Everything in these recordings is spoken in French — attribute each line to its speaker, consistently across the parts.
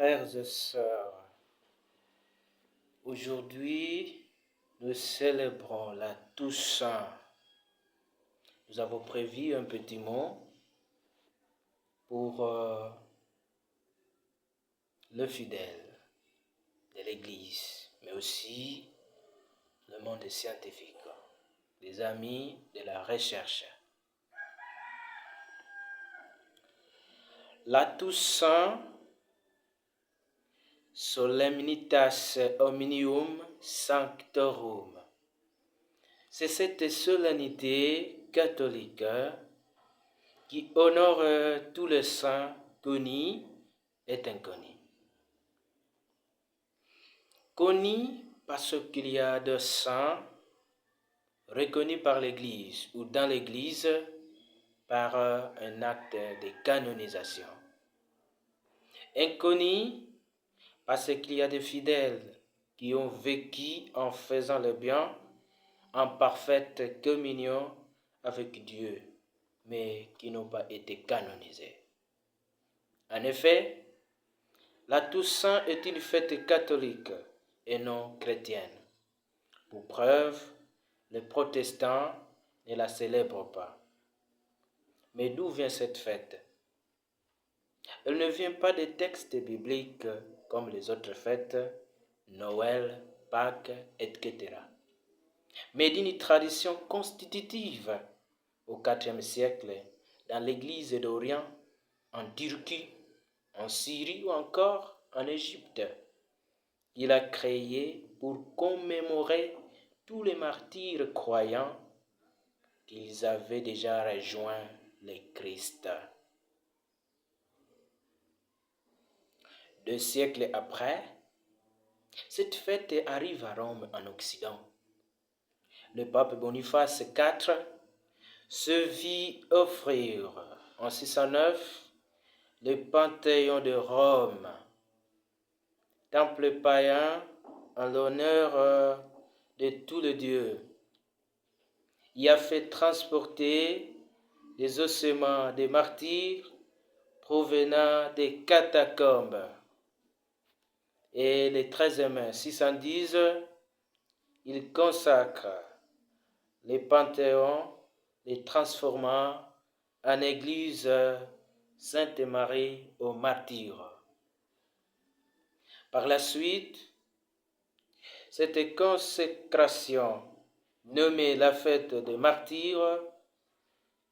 Speaker 1: Frères et sœurs, aujourd'hui, nous célébrons la Toussaint. Nous avons prévu un petit mot pour le fidèle de l'Église, mais aussi le monde scientifique, les amis de la recherche. La Toussaint, Solemnitas Omnium Sanctorum. C'est cette solennité catholique qui honore tous les saints connus et inconnus. Connus parce qu'il y a des saints reconnus par l'Église ou dans l'Église par un acte de canonisation. Inconnus parce qu'il y a des fidèles qui ont vécu en faisant le bien, en parfaite communion avec Dieu, mais qui n'ont pas été canonisés. En effet, la Toussaint est une fête catholique et non chrétienne. Pour preuve, les protestants ne la célèbrent pas. Mais d'où vient cette fête? Elle ne vient pas des textes bibliques comme les autres fêtes, Noël, Pâques, etc., mais d'une tradition constitutive au IVe siècle dans l'Église d'Orient, en Turquie, en Syrie ou encore en Égypte. Il a créé pour commémorer tous les martyrs croyants qu'ils avaient déjà rejoint le Christ. 2 siècles après, cette fête arrive à Rome en Occident. Le pape Boniface IV se vit offrir en 609 le Panthéon de Rome, temple païen en l'honneur de tous les dieux. Il a fait transporter les ossements des martyrs provenant des catacombes. Et le 13 mai 610, il consacre le Panthéon, les transformant en église Sainte-Marie aux martyrs. Par la suite, cette consécration, nommée la fête des martyrs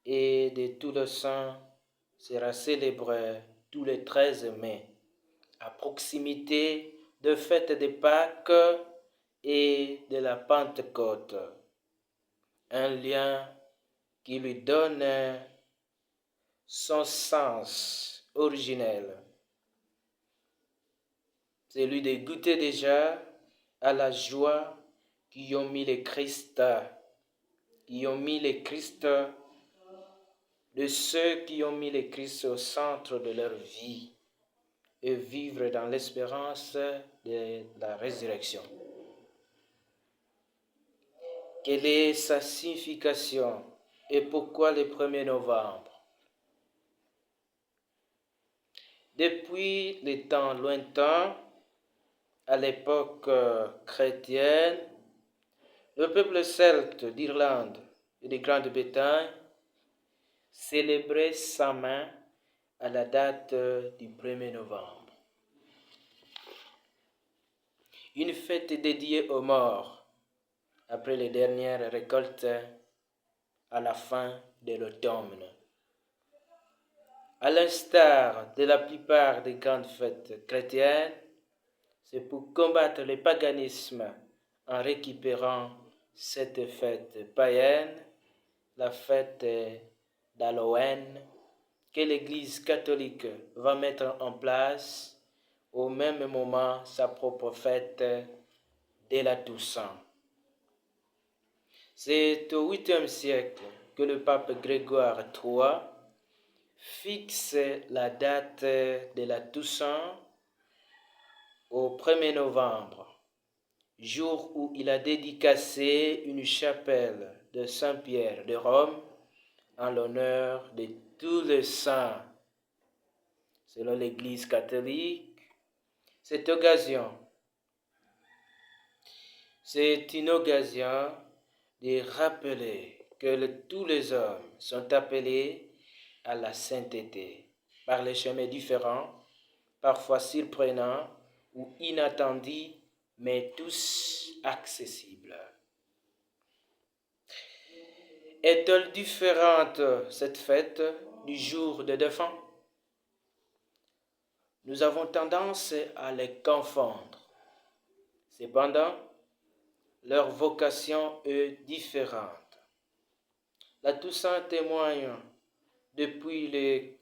Speaker 1: et de tous les saints, sera célébrée tous les 13 mai, à proximité de fête de Pâques et de la Pentecôte. Un lien qui lui donne son sens originel. C'est lui de goûter déjà à la joie qui ont mis le Christ, de ceux qui ont mis le Christ au centre de leur vie et vivre dans l'espérance de la résurrection. Quelle est sa signification et pourquoi le 1er novembre? Depuis les temps lointains, à l'époque chrétienne, le peuple celte d'Irlande et de Grande-Bretagne célébrait sa main à la date du 1er novembre. Une fête dédiée aux morts après les dernières récoltes à la fin de l'automne. À l'instar de la plupart des grandes fêtes chrétiennes, c'est pour combattre le paganisme en récupérant cette fête païenne, la fête d'Halloween, que l'Église catholique va mettre en place au même moment sa propre fête de la Toussaint. C'est au 8e siècle que le pape Grégoire III fixe la date de la Toussaint au 1er novembre, jour où il a dédicacé une chapelle de Saint-Pierre de Rome en l'honneur de tous les saints. Selon l'Église catholique, cette occasion, c'est une occasion de rappeler que tous les hommes sont appelés à la sainteté par les chemins différents, parfois surprenants ou inattendus, mais tous accessibles. Est-elle différente, cette fête, du jour de défunt? Nous avons tendance à les confondre. Cependant, leur vocation est différente. La Toussaint témoigne depuis les